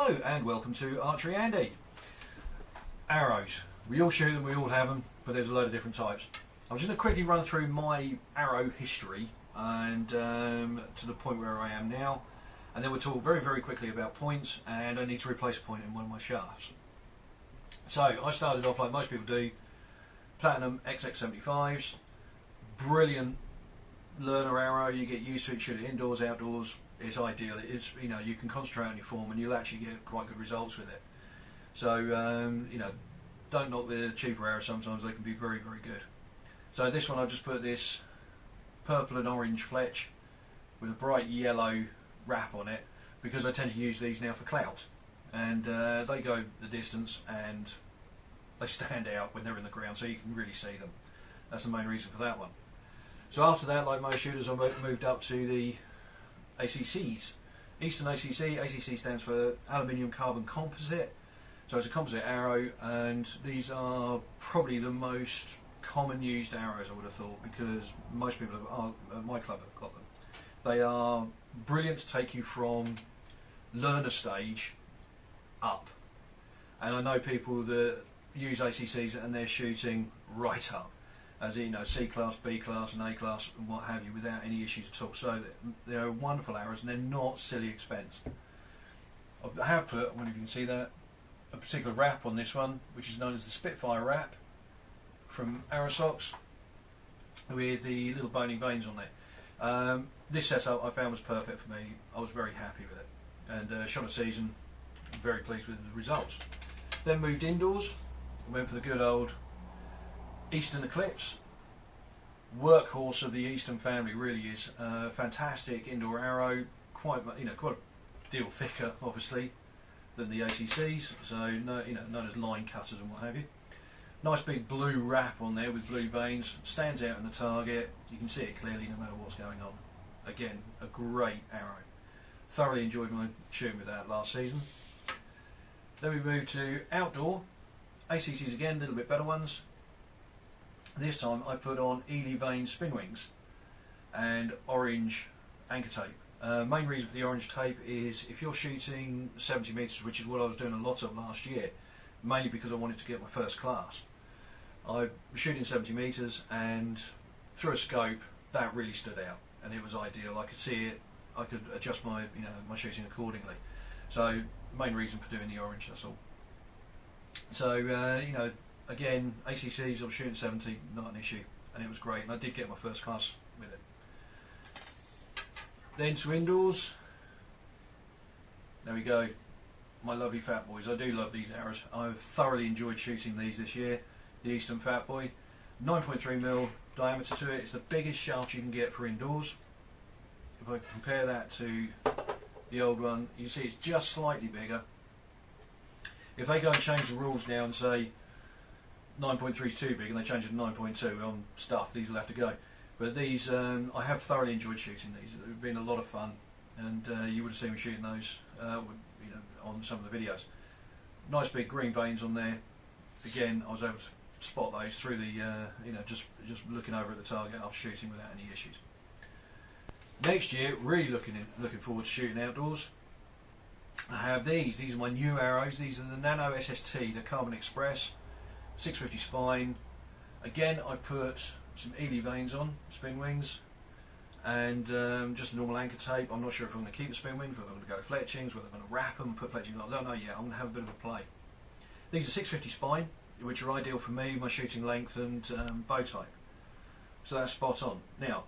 Hello and welcome to Archery Andy. Arrows. We all shoot them, we all have them, but there's a load of different types. I'm just going to quickly run through my arrow history and to the point where I am now, and then we'll talk very quickly about points, and I need to replace a point in one of my shafts. So I started off like most people do, Platinum XX75s, brilliant learner arrow. You get used to it, shoot it indoors, outdoors. It's ideal. It's, you know, you can concentrate on your form and you'll actually get quite good results with it. So you know, don't knock the cheaper arrows. Sometimes they can be very good. So this one, I've just put this purple and orange fletch with a bright yellow wrap on it, because I tend to use these now for clout, and they go the distance and they stand out when they're in the ground, so you can really see them. That's the main reason for that one. So after that, like most shooters, I moved up to the ACCs. Eastern ACC. ACC stands for Aluminium Carbon Composite. So it's a composite arrow, and these are probably the most common used arrows, I would have thought, because most people at my club have got them. They are brilliant to take you from learner stage up. And I know people that use ACCs and they're shooting right up, as in, you know, C class, B class and A class and what have you, without any issues at all. So they're wonderful arrows and they're not silly expense. I have put, I wonder if you can see that, a particular wrap on this one, which is known as the Spitfire wrap from Arrowsocks, with the little bony veins on there. This setup I found was perfect for me. I was very happy with it, and shot a season, very pleased with the results. Then moved indoors, went for the good old Eastern Eclipse, workhorse of the Eastern family. Really is fantastic indoor arrow, quite a deal thicker, obviously, than the ACCs. So known as line cutters and what have you. Nice big blue wrap on there with blue veins, stands out in the target. You can see it clearly no matter what's going on. Again, a great arrow. Thoroughly enjoyed my shooting with that last season. Then we moved to outdoor ACCs again, a little bit better ones. This time I put on Ely Vane spin wings and orange anchor tape. Main reason for the orange tape is if you're shooting 70 metres, which is what I was doing a lot of last year, mainly because I wanted to get my first class. I was shooting 70 metres, and through a scope that really stood out, and it was ideal. I could see it, I could adjust my my shooting accordingly. So main reason for doing the orange, that's all. So again, ACCs, I was shooting 70, not an issue, and it was great, and I did get my first class with it. Then to indoors, there we go, my lovely Fatboys. I do love these arrows. I've thoroughly enjoyed shooting these this year. The Eastern Fatboy, 9.3mm diameter to it. It's the biggest shaft you can get for indoors. If I compare that to the old one, you see it's just slightly bigger. If they go and change the rules now and say 9.3 is too big, and they change it to 9.2 on stuff, these will have to go. But these, I have thoroughly enjoyed shooting these. They've been a lot of fun, and you would have seen me shooting those on some of the videos. Nice big green veins on there. Again, I was able to spot those through the just looking over at the target after shooting without any issues. Next year, really looking forward to shooting outdoors. I have these. These are my new arrows. These are the Nano SST, the Carbon Express, 650 spine. Again, I've put some Ely veins on, spin wings, and just a normal anchor tape. I'm not sure if I'm going to keep the spin wings, whether I'm going to go fletchings, whether I'm going to wrap them, put fletchings on. I don't know yet. I'm going to have a bit of a play. These are 650 spine, which are ideal for me, my shooting length and bow type. So that's spot on. Now,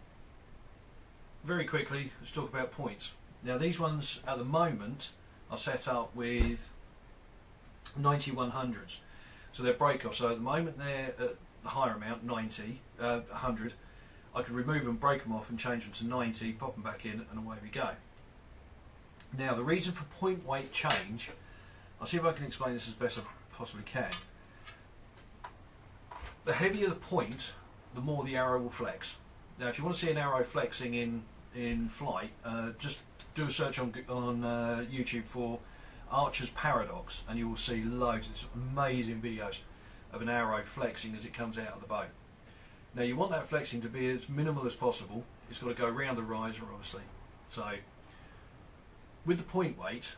very quickly, let's talk about points. Now, these ones at the moment are set up with 90-100s. So they're break off. So at the moment they're at the higher amount, 100. I could remove them, break them off and change them to 90, pop them back in, and away we go. Now, the reason for point weight change, I'll see if I can explain this as best I possibly can. The heavier the point, the more the arrow will flex. Now, if you want to see an arrow flexing in flight, just do a search on YouTube for Archer's Paradox, and you will see loads of amazing videos of an arrow flexing as it comes out of the bow. Now, you want that flexing to be as minimal as possible. It's got to go around the riser, obviously. So with the point weight,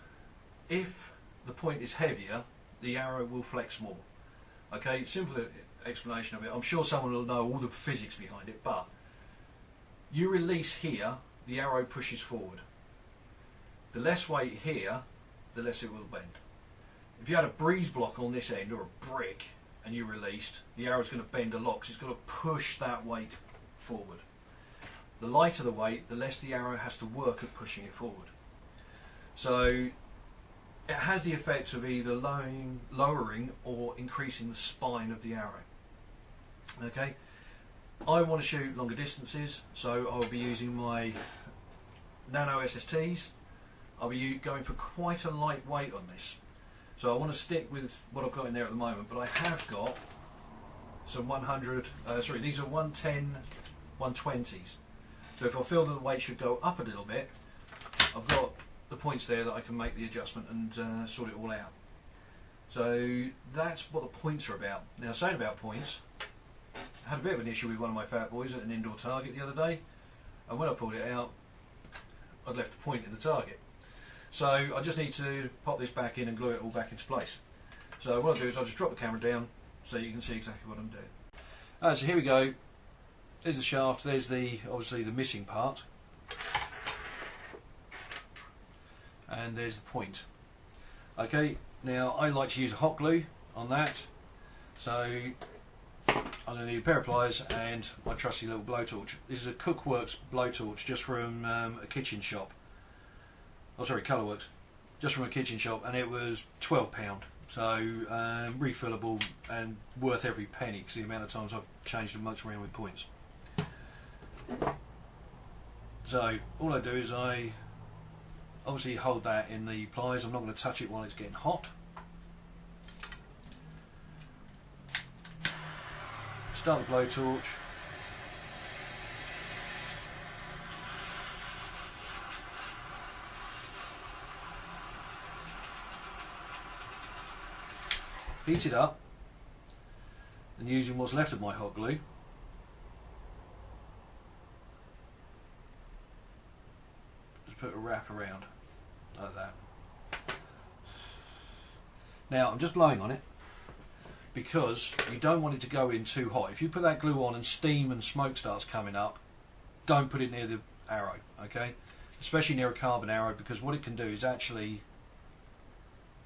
if the point is heavier, the arrow will flex more. Okay, simple explanation of it. I'm sure someone will know all the physics behind it, but you release here, the arrow pushes forward. The less weight here, the less it will bend. If you had a breeze block on this end or a brick and you released, the arrow's going to bend a lot because it's got to push that weight forward. The lighter the weight, the less the arrow has to work at pushing it forward. So it has the effects of either lowering or increasing the spine of the arrow. Okay, I want to shoot longer distances, so I'll be using my Nano SSTs. I'll be going for quite a light weight on this. So I want to stick with what I've got in there at the moment, but I have got some 100, these are 110, 120s. So if I feel that the weight should go up a little bit, I've got the points there that I can make the adjustment and sort it all out. So that's what the points are about. Now, saying about points, I had a bit of an issue with one of my Fatboys at an indoor target the other day, and when I pulled it out, I'd left a point in the target. So I just need to pop this back in and glue it all back into place. So what I'll do is I'll just drop the camera down so you can see exactly what I'm doing. So here we go. There's the shaft, there's obviously the missing part, and there's the point. Okay, now I like to use a hot glue on that, so I'm going to need a pair of pliers and my trusty little blowtorch. This is a Cookworks blowtorch just from a kitchen shop. Oh sorry, Colourworks, just from a kitchen shop, and it was £12. So refillable and worth every penny because the amount of times I've changed and mucked around with points. So all I do is I obviously hold that in the pliers. I'm not going to touch it while it's getting hot. Start the blowtorch. Heat it up, and using what's left of my hot glue, just put a wrap around like that. Now I'm just blowing on it because you don't want it to go in too hot. If you put that glue on and steam and smoke starts coming up, don't put it near the arrow, okay? Especially near a carbon arrow, because what it can do is actually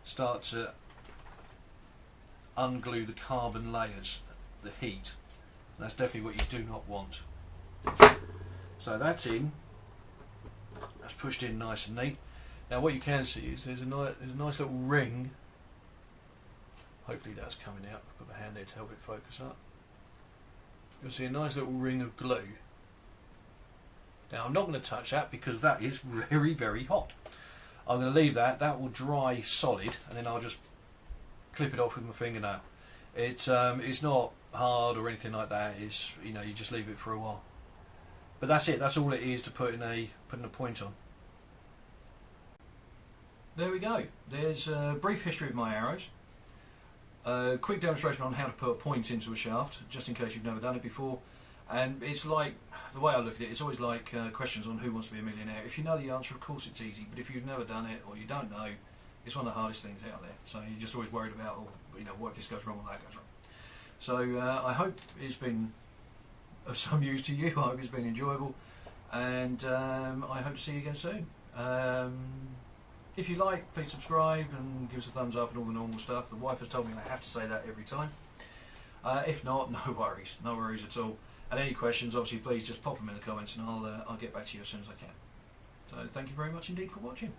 start to unglue the carbon layers, the heat. That's definitely what you do not want. So that's in. That's pushed in nice and neat. Now what you can see is there's a nice little ring. Hopefully that's coming out. I'll put my hand there to help it focus up. You'll see a nice little ring of glue. Now I'm not going to touch that because that is very, very hot. I'm going to leave that. That will dry solid, and then I'll just clip it off with my fingernail. It's not hard or anything like that. It's, you know, you just leave it for a while. But that's it. That's all it is to putting a point on. There we go. There's a brief history of my arrows. A quick demonstration on how to put points into a shaft, just in case you've never done it before. And it's like, the way I look at it, it's always like questions on Who Wants to Be a Millionaire. If you know the answer, of course it's easy. But if you've never done it or you don't know, it's one of the hardest things out there. So you're just always worried about, oh, you know, what if this goes wrong or that goes wrong. So I hope it's been of some use to you. I hope it's been enjoyable, and I hope to see you again soon. If you like, please subscribe and give us a thumbs up and all the normal stuff. The wife has told me I have to say that every time. If not, no worries at all. And any questions, obviously, please just pop them in the comments, and I'll get back to you as soon as I can. So thank you very much indeed for watching.